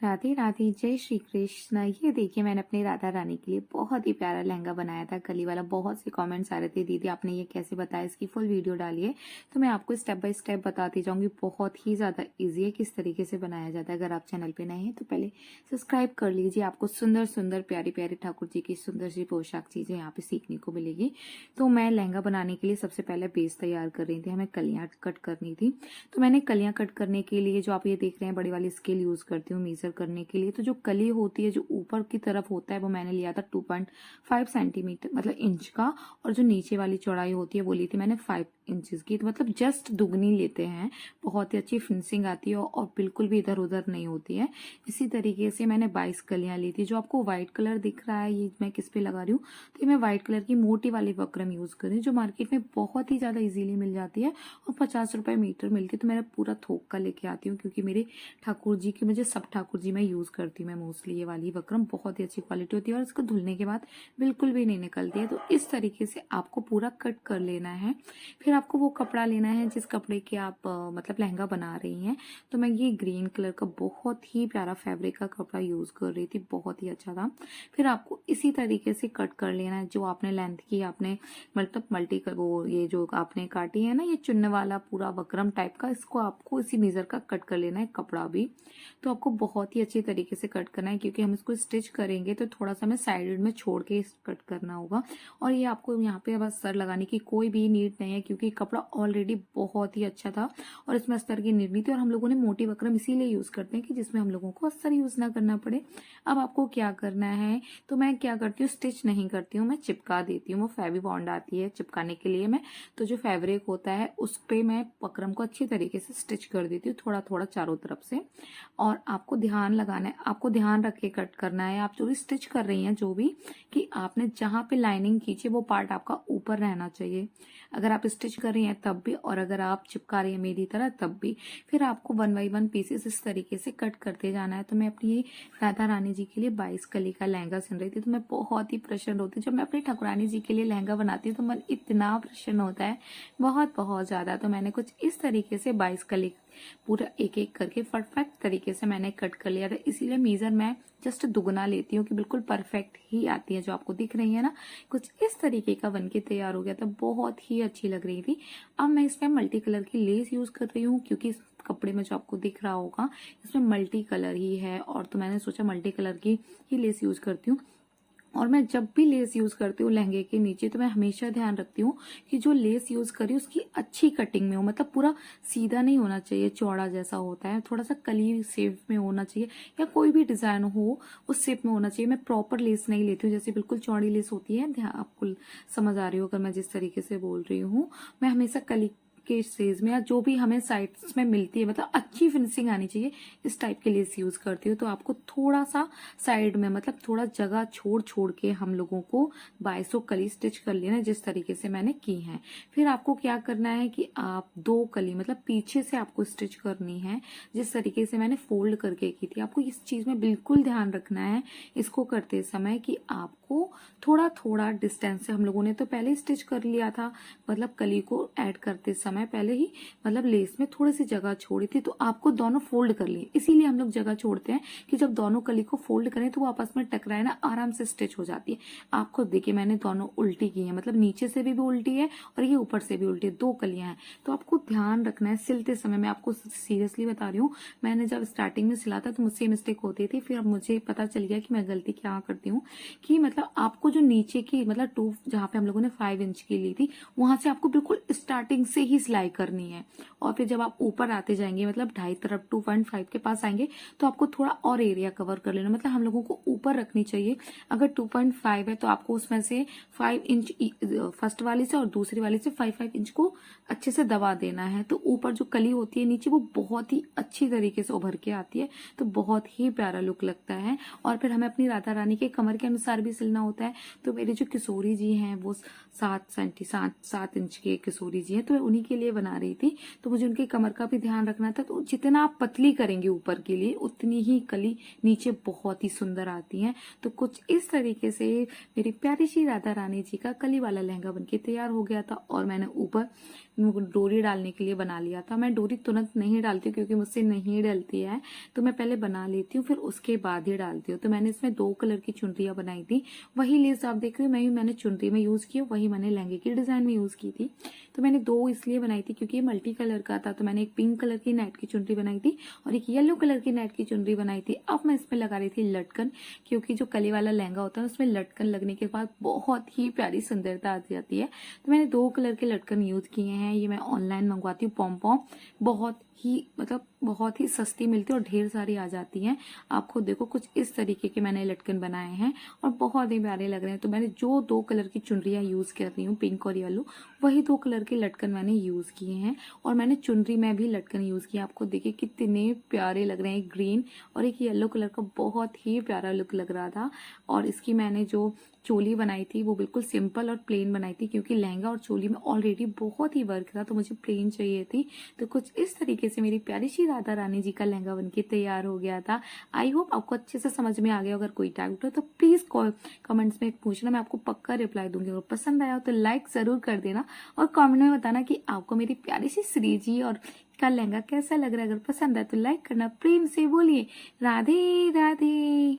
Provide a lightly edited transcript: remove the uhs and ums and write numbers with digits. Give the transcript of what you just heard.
राधे राधे, जय श्री कृष्ण। ये देखिए, मैंने अपनी राधा रानी के लिए बहुत ही प्यारा लहंगा बनाया था कली वाला। बहुत से कमेंट्स आ रहे थे, दीदी आपने ये कैसे बताया, इसकी फुल वीडियो डालिए। तो मैं आपको स्टेप बाय स्टेप बताती जाऊंगी। बहुत ही ज्यादा इजी है किस तरीके से बनाया जाता है। अगर आप चैनल पे नए हैं तो पहले सब्सक्राइब कर लीजिए। आपको सुंदर सुंदर प्यारी प्यारी ठाकुर जी की सुंदर सी पोशाक चीजें यहाँ पे सीखने को मिलेगी। तो मैं लहंगा बनाने के लिए सबसे पहले बेस तैयार कर रही थी। हमें कलियां कट करनी थी। तो मैंने कलियां कट करने के लिए जो आप ये देख रहे हैं बड़ी वाली स्केल यूज करती हूँ मेजर करने के लिए। तो जो कली होती है जो ऊपर की तरफ होता है वो मैंने लिया था 2.5 सेंटीमीटर मतलब इंच का, और जो नीचे वाली चौड़ाई होती है वो ली थी मैंने 5 इंचेस की। तो मतलब जस्ट दुगनी लेते हैं, बहुत ही अच्छी फिनिशिंग आती है और बिल्कुल भी इधर उधर नहीं होती है। इसी तरीके से मैंने 22 कलियां ली थी। जो आपको व्हाइट कलर दिख रहा है ये मैं किस पे लगा रही हूँ, तो ये मैं व्हाइट कलर की मोटी वाली वक्रम यूज कर रही हूँ जो मार्केट में बहुत ही ज्यादा इजीली मिल जाती है और 50 रुपए मीटर मिलती है। तो मैं पूरा थोक का लेके आती हूँ क्योंकि मेरे ठाकुर जी की, मुझे सब ठाकुर जी मैं यूज करती हूँ। मैं मोस्टली ये वाली वक्रम बहुत ही अच्छी क्वालिटी होती है और इसको धुलने के बाद बिल्कुल भी नहीं निकलती है। तो इस तरीके से आपको पूरा कट कर लेना है। फिर आपको वो कपड़ा लेना है जिस कपड़े के आप मतलब लहंगा बना रही हैं। तो मैं ये ग्रीन कलर का बहुत ही प्यारा फैब्रिक का कपड़ा यूज कर रही थी, बहुत ही अच्छा था। फिर आपको इसी तरीके से कट कर लेना है। जो आपने लेंथ की आपने मतलब मल्टी वो ये जो आपने काटी है ना ये चुनने वाला पूरा वक्रम टाइप का, इसको आपको इसी मेजर का कट कर लेना है कपड़ा भी। तो आपको बहुत ही अच्छी तरीके से कट करना है क्योंकि हम इसको स्टिच करेंगे तो थोड़ा सा हमें साइड में छोड़ के कट करना होगा। और ये आपको यहाँ पे बस अस्तर लगाने की कोई भी नीड नहीं है क्योंकि कपड़ा ऑलरेडी बहुत ही अच्छा था और इसमें अस्तर की नीड नहीं थी। और हम लोगों ने मोटी वक्रम इसीलिए यूज करते हैं कि जिसमें हम लोगों को अस्तर यूज ना करना पड़े। अब आपको क्या करना है, तो मैं क्या करती हूँ, स्टिच नहीं करती हूँ, मैं चिपका देती हूँ। वो फेवी बॉन्ड आती है चिपकाने के लिए। मैं तो जो फैब्रिक होता है उस पे मैं वक्रम को अच्छी तरीके से स्टिच कर देती हूँ थोड़ा थोड़ा चारों तरफ से। और आपको ध्यान लगाना है, आपको ध्यान रख के कट करना है। आप जो भी स्टिच कर रही हैं जो भी, कि आपने जहां पे लाइनिंग खींची वो पार्ट आपका ऊपर रहना चाहिए अगर आप स्टिच कर रही हैं तब भी, और अगर आप चिपका रही हैं मेरी तरह तब भी। फिर आपको 1 बाई 1 पीसेस इस तरीके से कट करते जाना है। तो मैं अपनी राधा रानी जी के लिए 22 कली का लहंगा सिल रही थी। तो मैं बहुत ही प्रसन्न होती, जब मैं अपनी ठाकुरानी जी के लिए लहंगा बनाती हूँ तो मन इतना प्रसन्न होता है, बहुत बहुत ज्यादा। तो मैंने कुछ इस तरीके से 22 कली पूरा एक एक करके परफेक्ट तरीके से मैंने कट कर लिया था। इसीलिए मेजर मैं जस्ट दुगना लेती हूँ कि बिल्कुल परफेक्ट ही आती है। जो आपको दिख रही है ना, कुछ इस तरीके का बनके तैयार हो गया था, बहुत ही अच्छी लग रही थी। अब मैं इसमें मल्टी कलर की लेस यूज कर रही हूँ क्योंकि इस कपड़े में जो आपको दिख रहा होगा इसमें मल्टी कलर ही है, और तो मैंने सोचा मल्टी कलर की ही लेस यूज करती हूँ। और मैं जब भी लेस यूज करती हूँ लहंगे के नीचे तो मैं हमेशा ध्यान रखती हूँ कि जो लेस यूज करी उसकी अच्छी कटिंग में हो, मतलब पूरा सीधा नहीं होना चाहिए, चौड़ा जैसा होता है थोड़ा सा कली शेप में होना चाहिए, या कोई भी डिजाइन हो उस शेप में होना चाहिए। मैं प्रॉपर लेस नहीं लेती हूँ, जैसे बिल्कुल चौड़ी लेस होती है, ध्यान आपको समझ आ रही हो अगर मैं जिस तरीके से बोल रही हूँ। मैं हमेशा कली के सेज में या जो भी हमें साइड्स में मिलती है, मतलब अच्छी फिनिशिंग आनी चाहिए, इस टाइप के लेस यूज करती हूँ। तो आपको थोड़ा सा साइड में मतलब थोड़ा जगह छोड़ छोड़ के हम लोगों को 22 कली स्टिच कर लेना जिस तरीके से मैंने की है। फिर आपको क्या करना है कि आप 2 कली मतलब पीछे से आपको स्टिच करनी है जिस तरीके से मैंने फोल्ड करके की थी। आपको इस चीज में बिल्कुल ध्यान रखना है इसको करते समय कि आपको थोड़ा थोड़ा डिस्टेंस से, हम लोगों ने तो पहले स्टिच कर लिया था, मतलब कली को ऐड करते समय पहले ही मतलब लेस में थोड़ी सी जगह छोड़ी थी, तो आपको दोनों फोल्ड कर लिए। इसीलिए हम लोग जगह छोड़ते हैं कि जब दोनों कली को फोल्ड करें तो वो आपस में टकराए ना, आराम से स्टिच हो जाती है। आप खुद देखिए मैंने दोनों उल्टी की है, मतलब नीचे से भी उल्टी है और ये ऊपर से भी उल्टी है, 2 कलियां हैं। तो आपको ध्यान रखना है सिलते समय। मैं आपको सीरियसली बता रही हूँ, मैंने जब स्टार्टिंग में सिला था तो मुझसे मिस्टेक होती थी, फिर अब मुझे पता चल गया कि मैं गलती क्या करती हूँ कि मतलब आपको जो नीचे की मतलब 2 जहाँ पे हम लोगों ने 5 इंच की ली थी वहां से आपको बिल्कुल स्टार्टिंग से ही सिलाई करनी है। और फिर जब आप ऊपर आते जाएंगे मतलब ढाई तरफ 2.5 के पास आएंगे तो आपको थोड़ा और एरिया कवर कर लेना, मतलब हम लोगों को ऊपर रखनी चाहिए। अगर 2.5 है तो आपको उसमें से 5 इंच फर्स्ट वाली से और दूसरी वाली से 5 इंच को अच्छे से दबा देना है। तो ऊपर जो कली होती है नीचे वो बहुत ही अच्छी तरीके से उभर के आती है, तो बहुत ही प्यारा लुक लगता है। और फिर हमें अपनी राधा रानी के कमर के अनुसार भी सिलना होता है। तो मेरे जो किशोरी जी हैं वो 7 इंच के किशोरी जी हैं, तो मैं उन्हीं के लिए बना रही थी। तो मुझे उनके कमर का भी ध्यान रखना था। तो जितना आप पतली करेंगे ऊपर के लिए उतनी ही कली नीचे बहुत ही सुंदर आती है। तो कुछ इस तरीके से मेरी प्यारी सी राधा रानी जी का कली वाला लहंगा बनके तैयार हो गया था। और मैंने ऊपर डोरी डालने के लिए बना लिया था। मैं डोरी तुरंत नहीं डालती हूँ क्योंकि मुझसे नहीं डलती है, तो मैं पहले बना लेती हूँ फिर उसके बाद ही डालती हूँ। तो मैंने इसमें 2 कलर की चुनरियाँ बनाई थी। वही लेस आप देख रहे हो मैंने चुनरी में यूज की, वही मैंने लहंगे की डिजाइन में यूज की थी। तो मैंने 2 इसलिए बनाई थी क्योंकि ये मल्टी कलर का था। तो मैंने एक पिंक कलर की नेट की चुनरी बनाई थी और एक येलो कलर की नेट की चुनरी बनाई थी। अब मैं इसमें लगा रही थी लटकन, क्योंकि जो कली वाला लहंगा होता है उसमें लटकन लगने के बाद बहुत ही प्यारी सुंदरता आ जाती है। तो मैंने 2 कलर के लटकन यूज किए हैं। ये मैं ऑनलाइन मंगवाती हूँ पॉम पॉम, बहुत ही मतलब बहुत ही सस्ती मिलती है और ढेर सारी आ जाती हैं। आप खुद देखो कुछ इस तरीके के मैंने लटकन बनाए हैं और बहुत ही प्यारे लग रहे हैं। तो मैंने जो 2 कलर की चुनरियां यूज कर रही हूँ पिंक और येलो, वही 2 कलर के लटकन मैंने यूज किए हैं और मैंने चुनरी में भी लटकन यूज किया। आपको देखिए कितने प्यारे लग रहे हैं, एक ग्रीन और एक येलो कलर का, बहुत ही प्यारा लुक लग रहा था। और इसकी मैंने जो चोली बनाई थी वो बिल्कुल सिंपल और प्लेन बनाई थी क्योंकि लहंगा और चोली में ऑलरेडी बहुत ही वर्क था, तो मुझे प्लेन चाहिए थी। तो कुछ इस तरीके से मेरी प्यारी सी राधा रानी जी का लहंगा बनके तैयार हो गया था। आई होप आपको अच्छे से समझ में आ गया। अगर कोई डाउट हो तो प्लीज कमेंट्स में पूछना, मैं आपको पक्का रिप्लाई दूंगी। अगर पसंद आया हो तो लाइक जरूर कर देना और कमेंट में बताना कि आपको मेरी प्यारी सी श्री जी और का लहंगा कैसा लग रहा है। अगर पसंद आए तो लाइक करना, प्रेम से बोलिए राधे राधे।